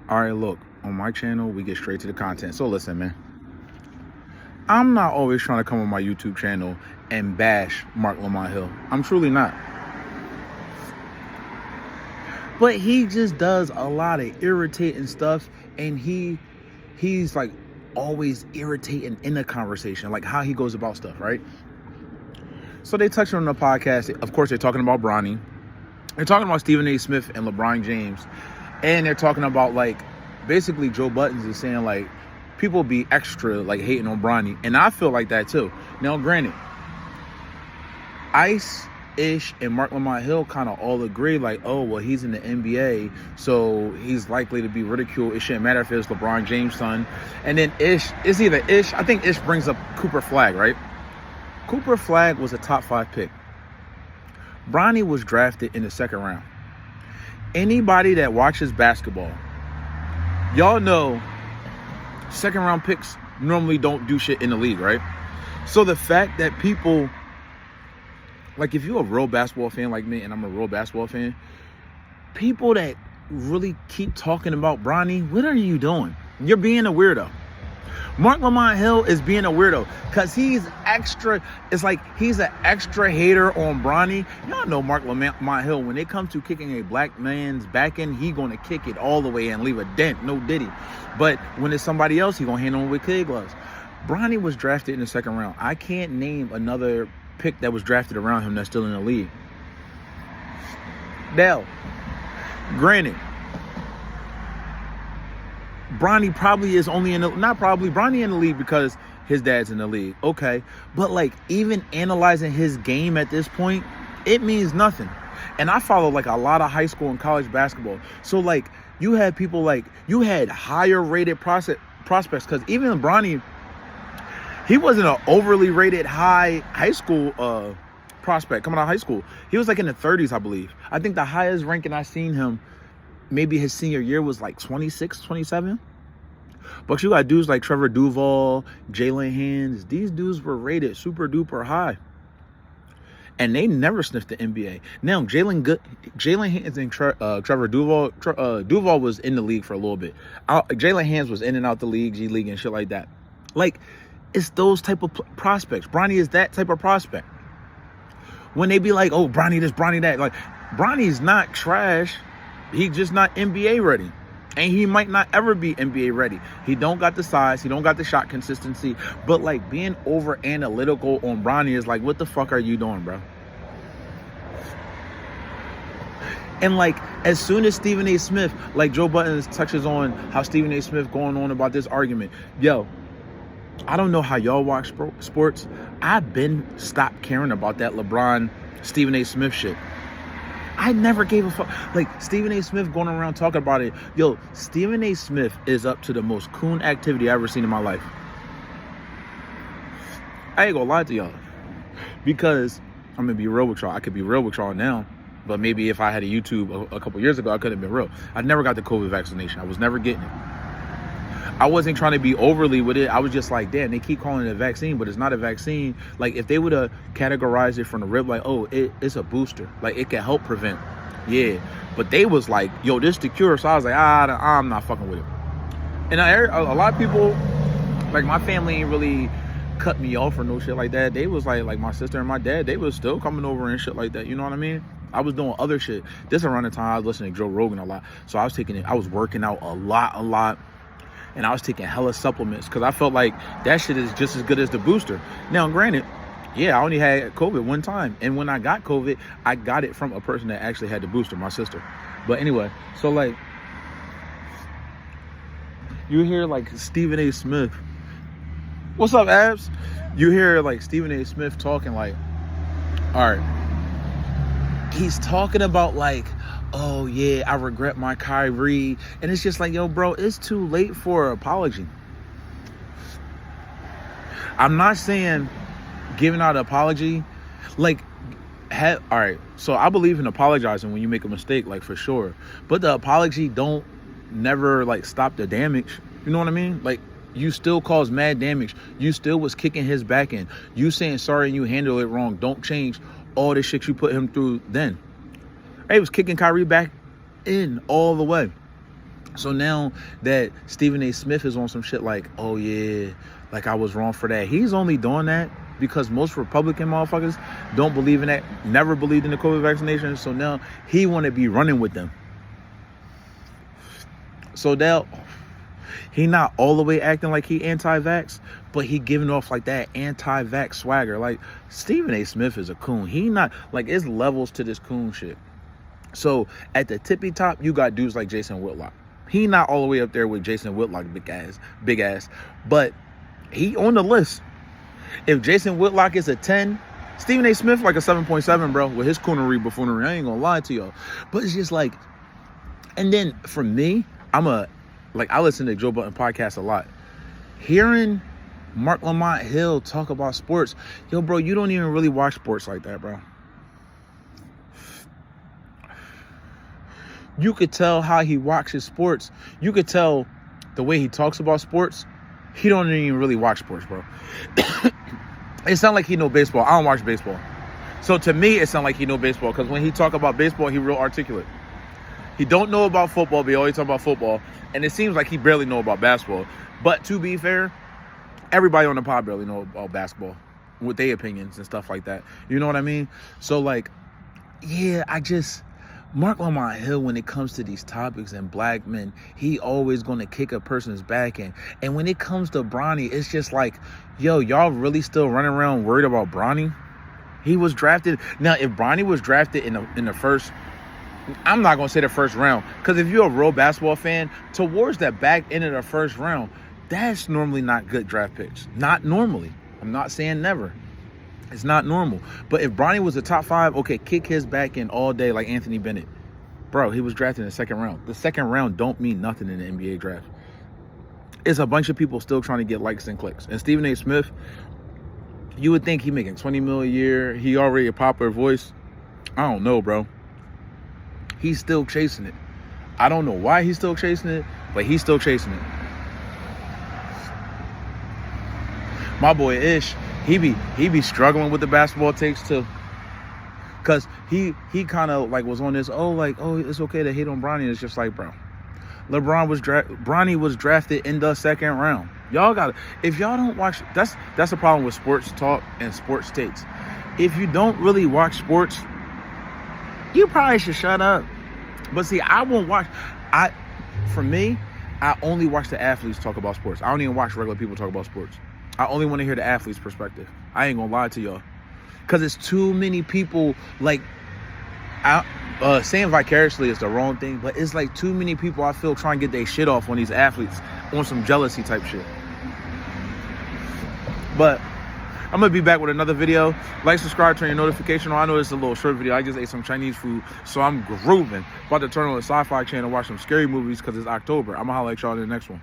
All right, look, on my channel, we get straight to the content. So listen, man. I'm not always trying to come on my YouTube channel and bash Marc Lamont Hill. I'm truly not. But he just does a lot of irritating stuff, and he's like always irritating in the conversation, like how he goes about stuff, right? So they touched on the podcast. Of course, they're talking about Bronny. They're talking about Stephen A. Smith and LeBron James. And they're talking about, like, basically Joe Buttons is saying, like, people be extra, like, hating on Bronny. And I feel like that, too. Now, granted, Ice-ish and Marc Lamont Hill kind of all agree, like, oh, well, he's in the NBA, so he's likely to be ridiculed. It shouldn't matter if it's LeBron James' son. And then Ish, it's either Ish, I think Ish brings up Cooper Flagg, right? Cooper Flagg was a top 5 pick. Bronny was drafted in the 2nd round. Anybody that watches basketball, y'all know 2nd round picks normally don't do shit in the league, right? So the fact that people, like, if you're a real basketball fan like me, and I'm a real basketball fan, people that really keep talking about Bronny, what are you doing? You're being a weirdo. Marc Lamont Hill is being a weirdo because he's extra. It's like he's an extra hater on Bronny. Y'all know Marc Lamont Hill, when it comes to kicking a black man's back end, he gonna kick it all the way and leave a dent, no diddy. But when it's somebody else, he gonna handle it with kid gloves. Bronny was drafted in the 2nd round. I can't name another pick that was drafted around him that's still in the league. Now, granted, Bronny probably is only in the, not probably, Bronny in the league because his dad's in the league. Okay. But, like, even analyzing his game at this point, it means nothing. And I follow, like, a lot of high school and college basketball. So, like, you had people, like, you had higher rated prospects, because even Bronny, he wasn't an overly rated high school prospect coming out of high school. He was, like, in the 30s, I believe. I think the highest ranking I seen him, maybe his senior year, was like 26, 27. But you got dudes like Trevor Duval, Jalen Hands. These dudes were rated super duper high. And they never sniffed the NBA. Now, Jalen Hands and Trevor Duval, Duval was in the league for a little bit. Jalen Hands was in and out the league, G League and shit like that. Like, it's those type of prospects. Bronny is that type of prospect. When they be like, oh, Bronny this, Bronny that. Like, Bronny's not trash. He's just not NBA ready. And he might not ever be NBA ready. He don't got the size. He don't got the shot consistency. But, like, being over analytical on Bronny is like, what the fuck are you doing, bro? And, like, as soon as Stephen A. Smith, like Joe Buttons touches on how Stephen A. Smith going on about this argument. Yo, I don't know how y'all watch sports. I've been stopped caring about that LeBron, Stephen A. Smith shit. I never gave a fuck. Like, Stephen A. Smith going around talking about it. Yo, Stephen A. Smith is up to the most coon activity I've ever seen in my life. I ain't gonna lie to y'all. Because, I'm gonna be real with y'all. I could be real with y'all now. But maybe if I had a YouTube a couple years ago, I could have been real. I never got the COVID vaccination. I was never getting it. I wasn't trying to be overly with it. I was just like, damn, they keep calling it a vaccine, but it's not a vaccine. Like, if they would have categorized it from the rip, like, oh, it's a booster. Like, it can help prevent. Yeah. But they was like, yo, this the cure. So I was like, I'm not fucking with it. And a lot of people, like, my family ain't really cut me off or no shit like that. They was like my sister and my dad, they was still coming over and shit like that. You know what I mean? I was doing other shit. This around the time I was listening to Joe Rogan a lot. So I was working out a lot. And I was taking hella supplements because I felt like that shit is just as good as the booster. Now, granted, yeah, I only had COVID one time. And when I got COVID, I got it from a person that actually had the booster, my sister. But anyway, so, like, you hear, like, Stephen A. Smith. What's up, Abs? You hear, like, Stephen A. Smith talking, like, all right. He's talking about, like, oh, yeah, I regret my Kyrie. And it's just like, yo, bro, it's too late for an apology. I'm not saying giving out an apology. Like, all right, so I believe in apologizing when you make a mistake, like, for sure. But the apology don't never, like, stop the damage. You know what I mean? Like, you still caused mad damage. You still was kicking his back end. You saying sorry and you handle it wrong don't change all the shit you put him through then. He was kicking Kyrie back in all the way. So now that Stephen A. Smith is on some shit like, oh yeah, like I was wrong for that. He's only doing that because most Republican motherfuckers don't believe in that, never believed in the COVID vaccination. So now he want to be running with them. So now he not all the way acting like he anti-vax, but he giving off like that anti-vax swagger. Like Stephen A. Smith is a coon. He not like, it's levels to this coon shit. So at the tippy top, you got dudes like Jason Whitlock. He not all the way up there with Jason Whitlock, big ass, but he on the list. If Jason Whitlock is a 10, Stephen A. Smith like a 7.7, bro, with his coonery buffoonery. I ain't gonna lie to y'all. But it's just like, and then for me, I listen to Joe Budden podcast a lot. Hearing Marc Lamont Hill talk about sports, yo, bro, you don't even really watch sports like that, bro. You could tell how he watches sports. You could tell the way he talks about sports. He don't even really watch sports, bro. It sounds like he know baseball. I don't watch baseball. So to me, it sounds like he know baseball because when he talk about baseball, he real articulate. He don't know about football, but he always talk about football. And it seems like he barely know about basketball. But to be fair, everybody on the pod barely know about basketball with their opinions and stuff like that. You know what I mean? So like, yeah, Marc Lamont Hill, when it comes to these topics and black men, he always going to kick a person's back in. And when it comes to Bronny, it's just like, yo, y'all really still running around worried about Bronny? He was drafted. Now, if Bronny was drafted in the first, I'm not going to say the first round, because if you're a real basketball fan, towards that back end of the first round, that's normally not good draft picks. Not normally. I'm not saying never. It's not normal. But if Bronny was a top 5, okay, kick his back in all day like Anthony Bennett. Bro, he was drafted in the second round. The second round don't mean nothing in the NBA draft. It's a bunch of people still trying to get likes and clicks. And Stephen A. Smith, you would think he making $20 million a year. He already a popular voice. I don't know, bro. He's still chasing it. I don't know why he's still chasing it, but he's still chasing it. My boy Ish, he be struggling with the basketball takes too, cause he kind of like was on this it's okay to hate on Bronny. It's just like, bro, Bronny was drafted in the second round. Y'all if y'all don't watch, that's the problem with sports talk and sports takes. If you don't really watch sports, you probably should shut up. But see, for me, I only watch the athletes talk about sports. I don't even watch regular people talk about sports. I only want to hear the athlete's perspective. I ain't gonna lie to y'all, because it's too many people like saying vicariously is the wrong thing, but it's like too many people I feel trying to get their shit off on these athletes on some jealousy type shit. But I'm gonna be back with another video. Like, subscribe, turn your notification on. I know it's a little short video. I just ate some Chinese food, so I'm grooving. About to turn on the Sci-Fi channel and watch some scary movies because it's October. I'm gonna holler at y'all in the next one.